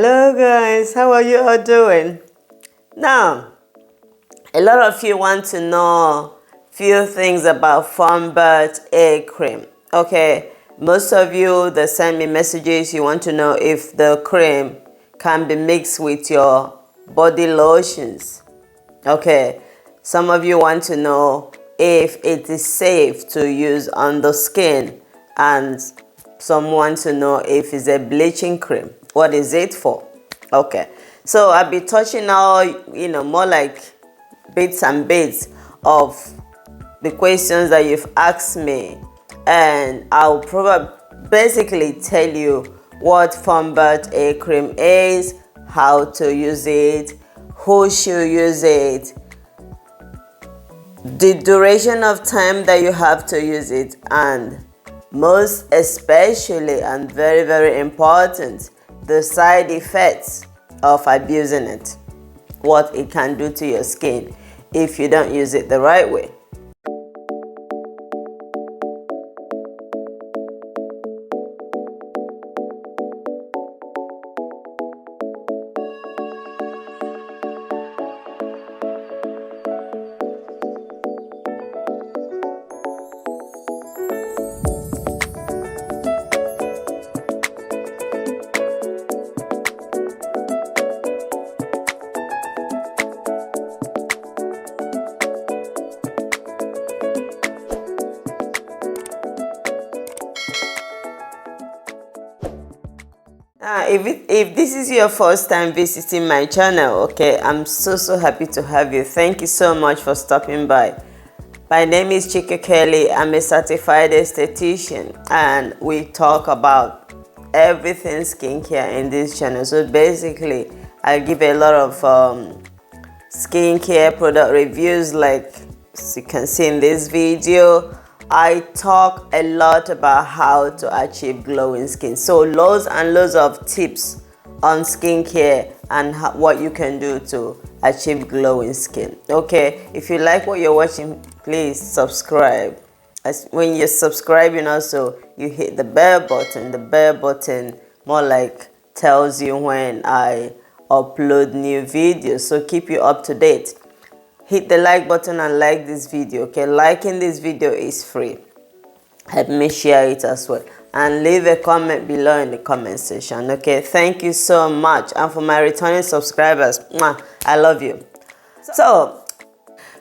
Hello guys, how are you all doing? Now, a lot of you want to know few things about Funbact A Cream. Okay, most of you that send me messages, you want to know if the cream can be mixed with your body lotions. Okay, some of you want to know if it is safe to use on the skin, and some want to know if it's a bleaching cream. What is it for? Okay, so I'll be touching all, more like bits and bits of the questions that you've asked me, and I'll probably basically tell you what Funbact A Cream is, how to use it, who should use it, the duration of time that you have to use it, and most especially and very, very important, the side effects of abusing it, what it can do to your skin if you don't use it the right way. If this is your first time visiting my channel, okay, I'm so happy to have you. Thank you so much for stopping by. My name is Chike Kelly. I'm a certified esthetician, and we talk about everything skincare in this channel. So basically, I give a lot of skincare product reviews, like as you can see in this video. I talk a lot about how to achieve glowing skin. So loads and loads of tips on skincare and what you can do to achieve glowing skin. Okay, if you like what you're watching, please subscribe. When you're subscribing, also you hit the bell button. The bell button more like tells you when I upload new videos, so keep you up to date. Hit the like button and like this video. Okay, liking this video is free. Help me share it as well, and leave a comment below in the comment section. Okay, thank you so much. And for my returning subscribers, I love you. So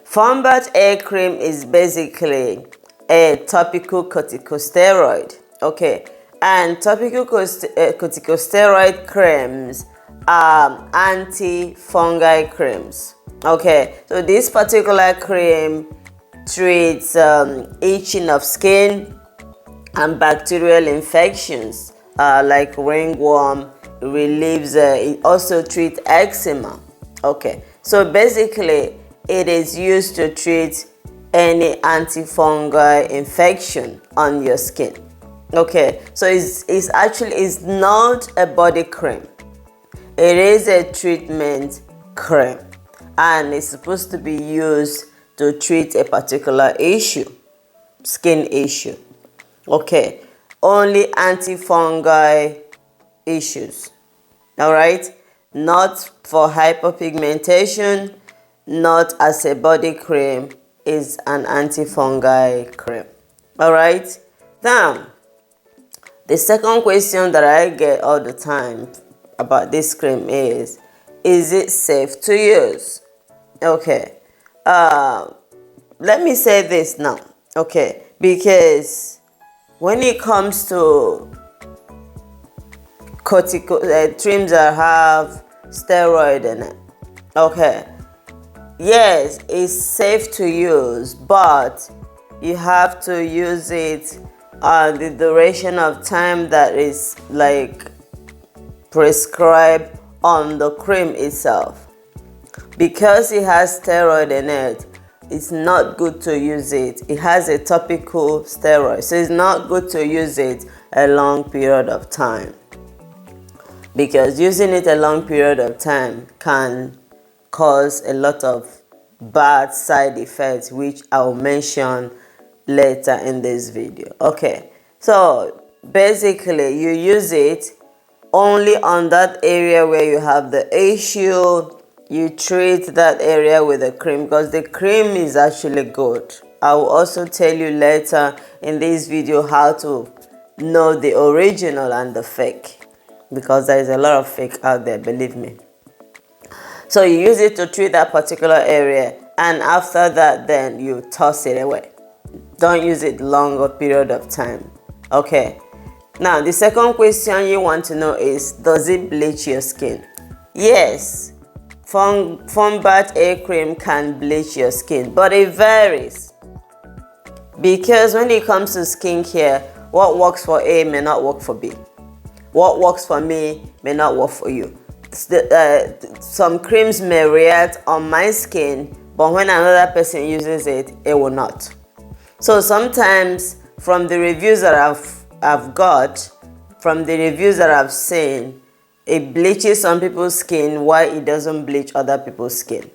Funbact A Cream is basically a topical corticosteroid. Okay, and topical corticosteroid creams are anti-fungal creams. Okay, so this particular cream treats itching of skin and bacterial infections like ringworm. It relieves, it also treats eczema. Okay, so basically it is used to treat any antifungal infection on your skin. Okay, so it's actually not a body cream. It is a treatment cream, and it's supposed to be used to treat a particular issue, skin issue. Okay, only antifungal issues. All right, not for hyperpigmentation, not as a body cream, is an antifungal cream. All right, now the second question that I get all the time about this cream is it safe to use? Okay, let me say this now. Okay, because when it comes to creams that have steroid in it, okay, yes, it's safe to use, but you have to use it the duration of time that is like prescribed on the cream itself. Because it has steroid in it, it's not good to use it. It has a topical steroid, so it's not good to use it a long period of time, because using it a long period of time can cause a lot of bad side effects, which I'll mention later in this video. Okay, so basically you use it only on that area where you have the issue, you treat that area with a cream, because the cream is actually good. I will also tell you later in this video how to know the original and the fake, because there is a lot of fake out there, believe me. So you use it to treat that particular area, and after that then you toss it away. Don't use it longer period of time. Okay, now the second question you want to know is, does it bleach your skin? Yes, Funbact A Cream can bleach your skin, but it varies, because when it comes to skincare, what works for A may not work for B. What works for me may not work for you. Some creams may react on my skin, but when another person uses it, it will not. So sometimes from the reviews that I've got, from the reviews that I've seen, it bleaches some people's skin while it doesn't bleach other people's skin.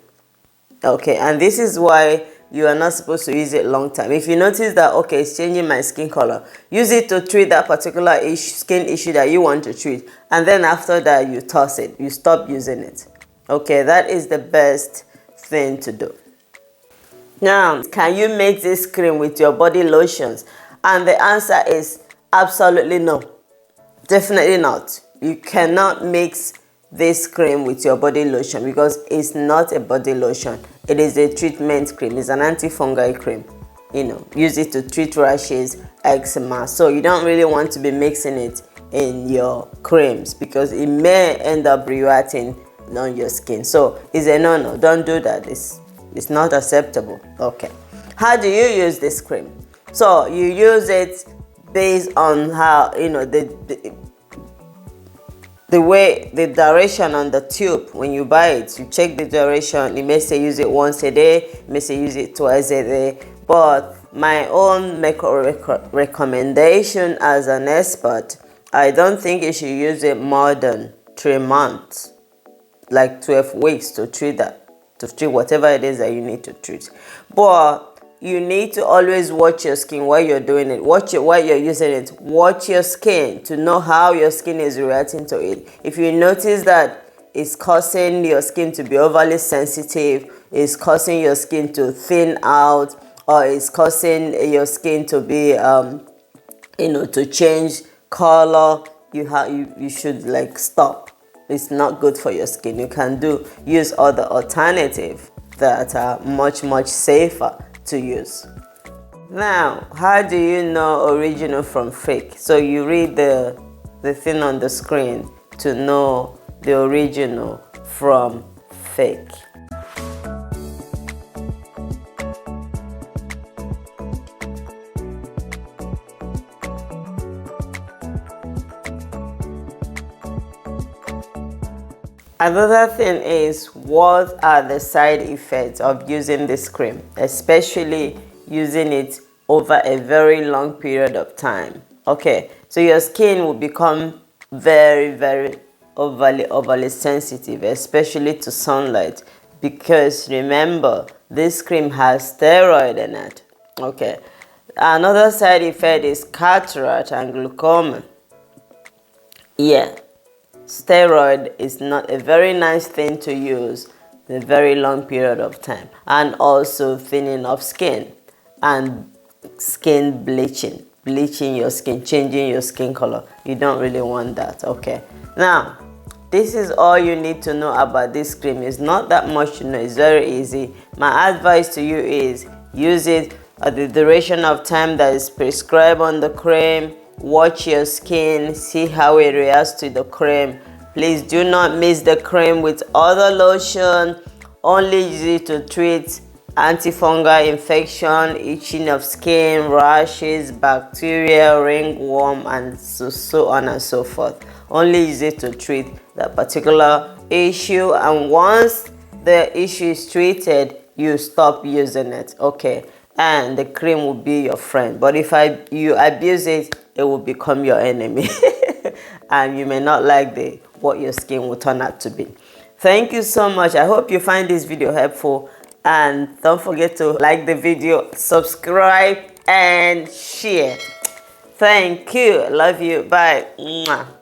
Okay, and this is why you are not supposed to use it long time. If you notice that, okay, it's changing my skin color, use it to treat that particular skin issue that you want to treat, and then after that you toss it, you stop using it. Okay, that is the best thing to do. Now, can you make this cream with your body lotions? And the answer is absolutely no. Definitely not. You cannot mix this cream with your body lotion, because it's not a body lotion. It is a treatment cream. It's an antifungal cream. You know, use it to treat rashes, eczema. So you don't really want to be mixing it in your creams, because it may end up reacting on your skin. So it's a no. Don't do that. It's not acceptable. Okay. How do you use this cream? So you use it based on how, you know, the way, the duration on the tube. When you buy it, you check the duration. It may say use it once a day, it may say use it twice a day. But my own recommendation as an expert, I don't think you should use it more than 3 months, like 12 weeks to treat that, to treat whatever it is that you need to treat. But you need to always watch your skin while you're doing it. Watch it while you're using it. Watch your skin to know how your skin is reacting to it. If you notice that it's causing your skin to be overly sensitive, it's causing your skin to thin out, or it's causing your skin to be, to change color, you should like stop. It's not good for your skin. You can use other alternatives that are much safer to use. Now, how do you know original from fake? So you read the thing on the screen to know the original from fake. Another thing is, what are the side effects of using this cream, especially using it over a very long period of time? Okay, so your skin will become very overly sensitive, especially to sunlight, because remember, this cream has steroid in it. Okay, another side effect is cataract and glaucoma. Yeah, steroid is not a very nice thing to use in a very long period of time, and also thinning of skin and skin bleaching your skin, changing your skin color. You don't really want that. Okay, now this is all you need to know about this cream. It's not that much to know. It's very easy. My advice to you is use it at the duration of time that is prescribed on the cream. Watch your skin, see how it reacts to the cream. Please do not mix the cream with other lotion. Only use it to treat antifungal infection, itching of skin, rashes, bacteria, ringworm, and so on and so forth. Only use it to treat that particular issue, and once the issue is treated, you stop using it. Okay, and the cream will be your friend. But if you abuse it, it will become your enemy. And you may not like what your skin will turn out to be. Thank you so much. I hope you find this video helpful, and don't forget to like the video, subscribe, and share. Thank you. Love you. Bye. Mwah.